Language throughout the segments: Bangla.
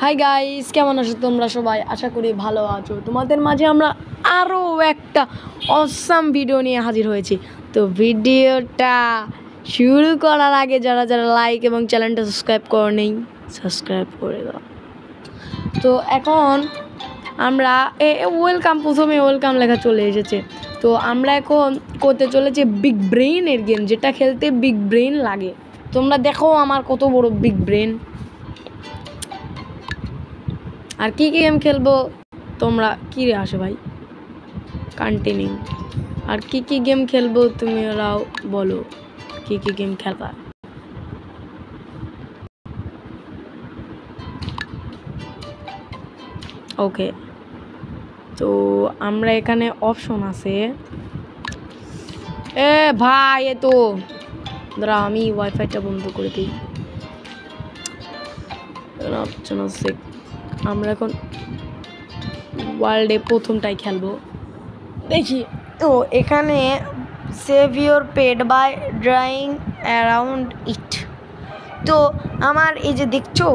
হাই গাইস, কেমন আছো তোমরা সবাই? আশা করি ভালো আছো। তোমাদের মাঝে আমরা আরও একটা অসাম ভিডিও নিয়ে হাজির হয়েছি। তো ভিডিওটা শুরু করার আগে যারা যারা লাইক এবং চ্যানেলটা সাবস্ক্রাইব করনি সাবস্ক্রাইব করে দাও। তো এখন আমরা ওয়েলকাম, প্রথমে ওয়েলকাম লেখা চলে এসেছে। তো আমরা এখন করতে চলেছি বিগ ব্রেইনের গেম, যেটা খেলতে বিগ ব্রেইন লাগে। তোমরা দেখো আমার কত বড় বিগ ব্রেন। আর কি গেম খেলবো তোমরা? কি রে আসে ভাই, কন্টিনিউ। আর কি গেম খেলবো তুমি ওরাও বলো, কি গেম খেলবা? ওকে, তো আমরা এখানে অপশন আছে। এ ভাই, এ তো দাঁড়া, আমি ওয়াইফাইটা বন্ধ করে দিই। অপশন আছে, আমরা এখন ওয়ার্ল্ডে প্রথমটাই খেলবো, দেখি। তো এখানে save your pet by drying around it. তো আমার এই যে দেখছো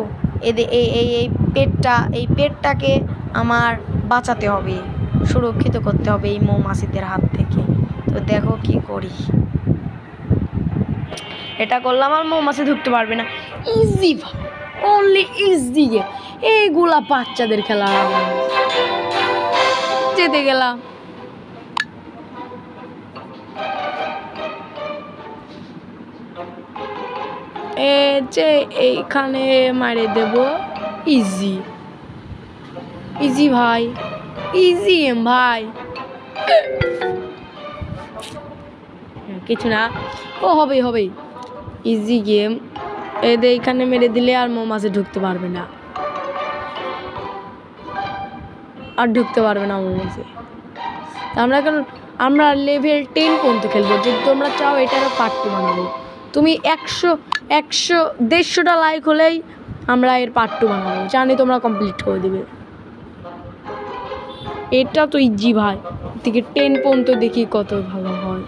এই পেটটাকে আমার বাঁচাতে হবে, সুরক্ষিত করতে হবে এই মৌমাছিদের হাত থেকে। তো দেখো কি করি, এটা করলাম আর মৌমাছি ঢুকতে পারবে না। Easy, only easy game. এইগুলা বাচ্চাদের খেলা। যেতে গেলাম, যে এইখানে মারে দেব। ইজি ইজি ভাই, ইজি গেম ভাই, কিছু না, ও হবেই ইজি গেম। এদের এইখানে মেরে দিলে আর মৌমাছি ঢুকতে পারবে না, মৌমাছি। আমরা লেভেল 10 পর্যন্ত খেলবো। যদি তোমরা চাও এটারও পার্ট 2 বানাবো, তুমি 100-150টা লাইক হলেই আমরা এর পার্ট 2 বানাবো, জানি তোমরা কমপ্লিট করে দিবে। এটা তো ইজি ভাই, থেকে 10 পর্যন্ত দেখি কত ভালো হয়।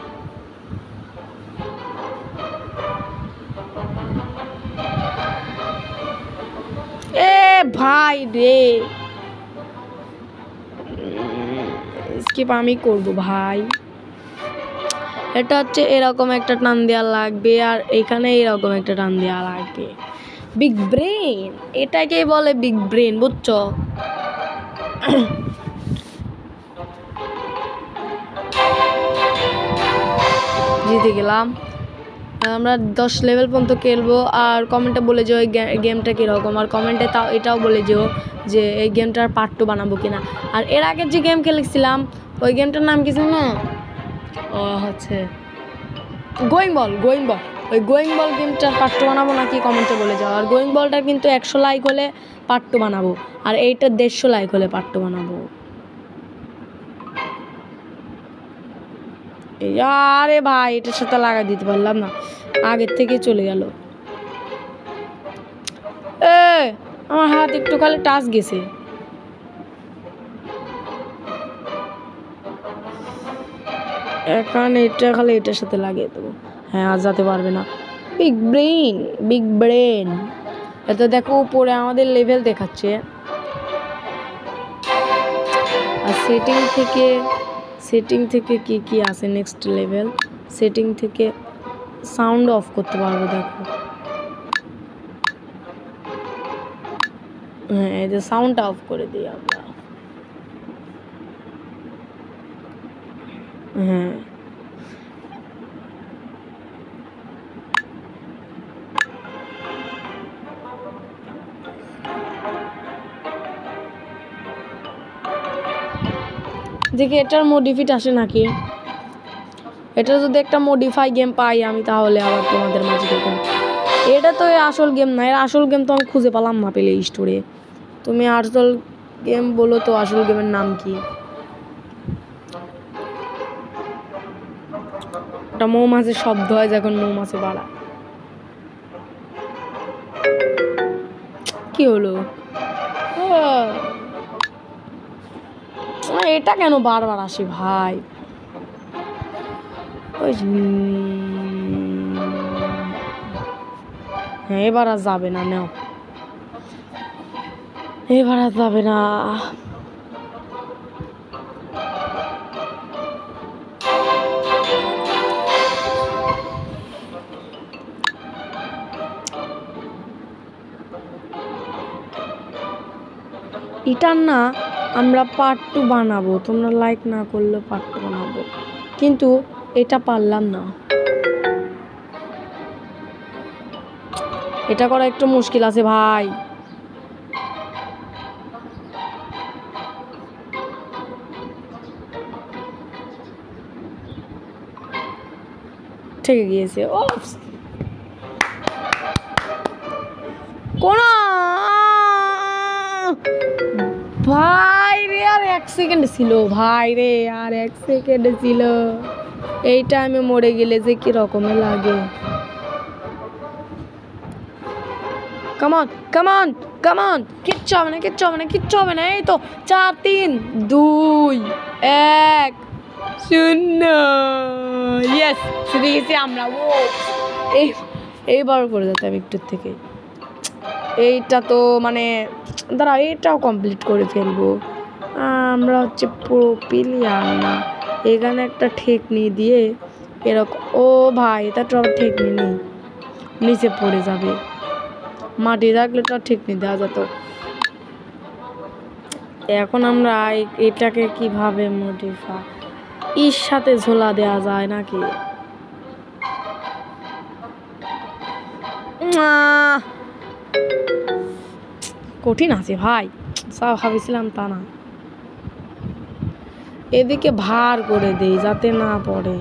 এ ভাই রে, স্কিপ আমি করবো ভাই। এটা হচ্ছে এরকম একটা টান দেওয়া লাগবে, আর এখানে এরকম একটা টান দেওয়া লাগবে। বিগ ব্রেন, এটাকেই বলে বিগ ব্রেন, বুঝছো? জিতে গেলাম। আমরা 10 লেভেল পর্যন্ত খেলবো। আর কমেন্টে বলে যাও এই গেমটা কীরকম, আর কমেন্টে এটাও বলে যাও যে এই গেমটার পার্ট 2 বানাবো কিনা। আর এর আগে যে গেম খেলেছিলাম ওই গেমটার নাম কি ছিল না? ও হচ্ছে গোয়িং বল। ওই গোয়িং বল গেমটার পার্ট 2 বানাবো নাকি কমেন্টে বলে যাও। আর গোয়িং বলটা কিন্তু 100 লাইক হলে পার্ট 2 বানাবো, আর এইটা 150 লাইক হলে পার্ট 2 বানাবো। আরে ভাই, এটার সাথে লাগাই দিতে পারলাম না, আগের থেকে চলে গেল। আমার হাত একটু খালি টাচ গেছে। এখন এটা খালি এটার সাথে লাগিয়ে দেবো। হ্যাঁ, আর যেতে পারবে না। Big brain. এটা দেখো উপরে আমাদের লেভেল দেখাচ্ছে। আর সেটিং থেকে কি আছে নেক্সট লেভেল। সেটিং থেকে সাউন্ড অফ করতে পারবো, দেখো। হ্যাঁ, এই যে সাউন্ডটা অফ করে দিই আমরা। হ্যাঁ, দেখি এটার মডিফিট আসে নাকি। এটা যদি একটা মডিফাই গেম পাই আমি, তাহলে আবার তোমাদের মাঝে দেখুন। এটা তো আসল গেম না, এর আসল গেম তো আমি খুঁজে পেলাম না প্লে স্টোরে। তুমি আসল গেম বলো তো, আসল গেমের নাম কি? ওটা মৌমাছির শব্দ হয় যখন মৌমাছি বাড়ায়। কি হলো? এটা কেন বারবার আসে ভাই? হ্যাঁ, এবার আর যাবে না। নাও, এবার আর যাবে না। এটার না আমরা পার্ট 2 বানাবো, তোমরা লাইক না করলে পার্ট 2 বানাবো, কিন্তু এটা পারলাম না। এটা করা একটু মুশকিল আছে ভাই। ঠিক গিয়েছে। ও কোন ভাই রে, আর 1 সেকেন্ড ছিল ভাই রে, আর 1 সেকেন্ড ছিল। এই টাইমে মরে গেলে যে কি রকমের লাগে। কামন কামন কামন, কিচ্ছু হবে না, কিচ্ছু হবে না, কিচ্ছু হবে না। এই তো 4 3 2 1 0। ইয়েস, শুধু গেছি আমরা। ও এইবার করে যেতে হবে একটু থেকে। এইটা তো মানে দাঁড়া, এইটাও কমপ্লিট করে ফেলবো। আমরা হচ্ছে পুরো প্লেয়ার না। এখানে একটা ঠেকনি দিয়ে এরকম। ও ভাই, এটা তো আবার ঠেকনি নেই, নিচে পড়ে যাবে। মাটি থাকলে তো ঠেকনি দেওয়া যেত। এখন আমরা এটাকে কিভাবে মডিফাই এর সাথে ঝোলা দেওয়া যায় নাকি? কঠিন আছে ভাই, সব ভাবছিলাম তা না। এদিকে ভার করে দেই যাতে না পড়ে।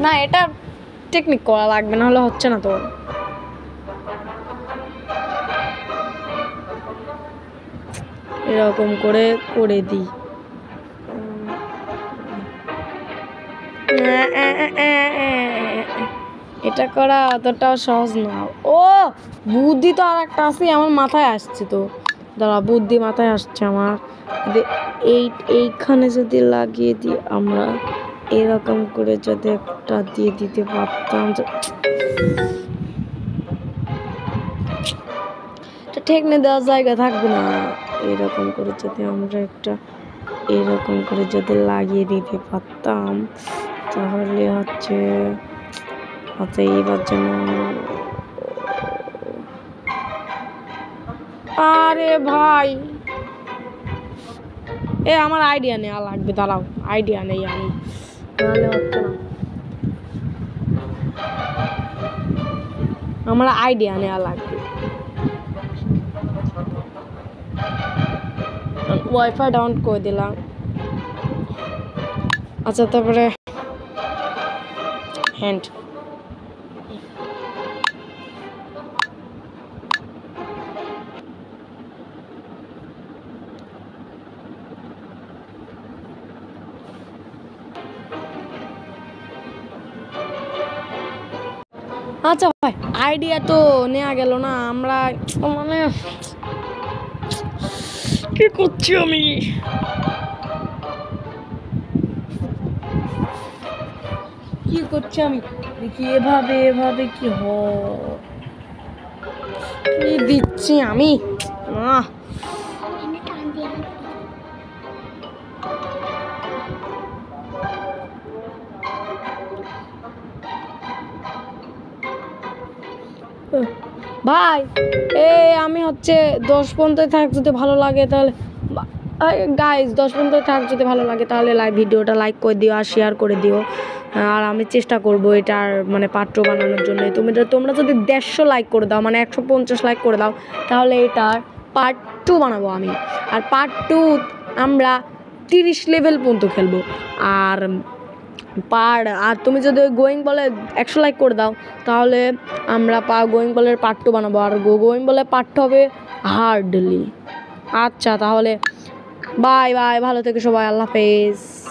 না, এটা টেকনিক করা লাগবে, না হলে হচ্ছে না তো। এরকম করে করে দিই। এটা করা অতটাও সহজ না। ও বুদ্ধি তো আর একটা আছে, আমার মাথায় আসছে তো। দাঁড়া, বুদ্ধি মাথায় আসছে আমার। এইখানে যদি লাগিয়ে দিই আমরা, এরকম করে যদি একটা দিয়ে দিতে পারতাম। ঠেকনে দেওয়ার জায়গা থাকবে না। এরকম করে যদি আমরা একটা এরকম করে যদি লাগিয়ে দিতে পারতাম, তাহলে হচ্ছে এবার যেন। আরে ভাই, আমার আইডিয়া নেওয়া লাগবে, দাঁড়াও, আইডিয়া নেই আমি, নাহলে হচ্ছে না। আমার আইডিয়া নেওয়া লাগবে। ওয়াইফাই ডাউন করে দিলাম। আচ্ছা, তারপরে হ্যান্ড আচ্ছা ভাই, আইডিয়া তো নেওয়া গেল না। আমরা মানে কি করছি আমি? কি করছি আমি দেখি। এভাবে এভাবে কি কি দিচ্ছি আমি? ভাই আমি হচ্ছে 10 পর্যন্ত থাক, যদি ভালো লাগে তাহলে গাইজ 10 পর্যন্ত থাক, যদি ভালো লাগে তাহলে ভিডিওটা লাইক করে দিও আর শেয়ার করে দিও। আর আমি চেষ্টা করব এটার মানে পার্ট 2 বানানোর জন্য। তোমরা যদি 150 লাইক করে দাও, মানে 150 লাইক করে দাও, তাহলে এটার পার্ট 2 বানাবো আমি। আর পার্ট 2 আমরা 30 লেভেল পর্যন্ত খেলবো। আর তুমি যদি গোয়িং বলে 100 লাইক করে দাও, তাহলে আমরা গোয়িং বলের পার্ট 2 বানাবো। আর গোয়িং বলের পার্ট 2 হবে হার্ডলি। আচ্ছা, তাহলে বাই বাই, ভালো থেকে সবাই, আল্লাহ হাফেজ।